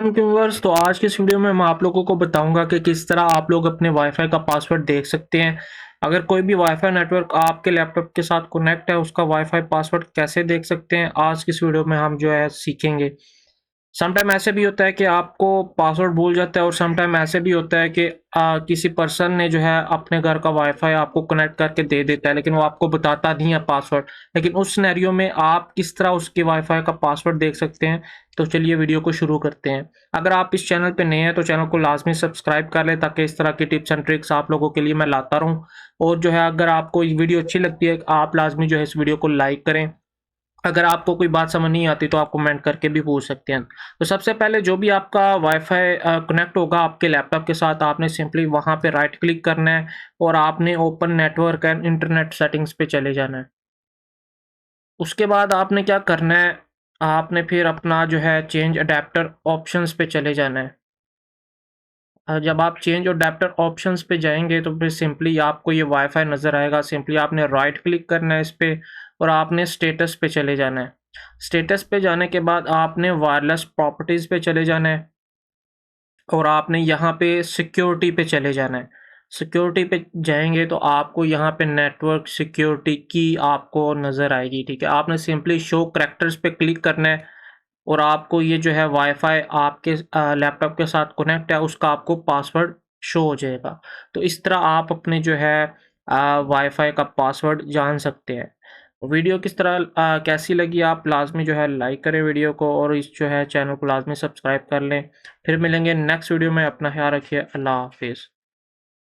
Viewers, तो आज की इस वीडियो में मैं आप लोगों को बताऊंगा कि किस तरह आप लोग अपने वाईफाई का पासवर्ड देख सकते हैं। अगर कोई भी वाईफाई नेटवर्क आपके लैपटॉप के साथ कनेक्ट है, उसका वाईफाई पासवर्ड कैसे देख सकते हैं, आज की इस वीडियो में हम जो है सीखेंगे। समटाइम ऐसे भी होता है कि आपको पासवर्ड भूल जाता है और समटाइम ऐसे भी होता है कि किसी पर्सन ने जो है अपने घर का वाईफाई आपको कनेक्ट करके दे देता है, लेकिन वो आपको बताता नहीं है पासवर्ड। लेकिन उस सिनेरियो में आप किस तरह उसके वाईफाई का पासवर्ड देख सकते हैं, तो चलिए वीडियो को शुरू करते हैं। अगर आप इस चैनल पे नए हैं तो चैनल को लाजमी सब्सक्राइब कर लें, ताकि इस तरह की टिप्स एंड ट्रिक्स आप लोगों के लिए मैं लाता रहूँ। और जो है, अगर आपको ये वीडियो अच्छी लगती है, आप लाजमी जो है इस वीडियो को लाइक करें। अगर आपको कोई बात समझ नहीं आती तो आप कमेंट करके भी पूछ सकते हैं। तो सबसे पहले जो भी आपका वाईफाई कनेक्ट होगा आपके लैपटॉप के साथ, आपने सिंपली वहाँ पे राइट क्लिक करना है और आपने open network and internet settings पे चले जाना है। उसके बाद आपने क्या करना है, आपने फिर अपना जो है चेंज अडेप्टर ऑप्शंस पे चले जाना है। जब आप चेंज अडेप्टर ऑप्शंस पे जाएंगे तो फिर सिंपली आपको ये वाईफाई नज़र आएगा। सिंपली आपने राइट क्लिक करना है इस पे और आपने स्टेटस पे चले जाना है। स्टेटस पे जाने के बाद आपने वायरलेस प्रॉपर्टीज़ पे चले जाना है और आपने यहाँ पे सिक्योरिटी पे चले जाना है। सिक्योरिटी पे जाएंगे तो आपको यहाँ पे नेटवर्क सिक्योरिटी की आपको नज़र आएगी, ठीक है। आपने सिंपली शो करैक्टर्स पे क्लिक करना है और आपको ये जो है वाईफाई आपके लैपटॉप के साथ कनेक्ट है, उसका आपको पासवर्ड शो हो जाएगा। तो इस तरह आप अपने जो है वाईफाई का पासवर्ड जान सकते हैं। वीडियो किस तरह कैसी लगी, आप लाजमी जो है लाइक करें वीडियो को और इस जो है चैनल को लाजमी सब्सक्राइब कर लें। फिर मिलेंगे नेक्स्ट वीडियो में। अपना ख्याल रखिए। अल्लाह हाफिज़।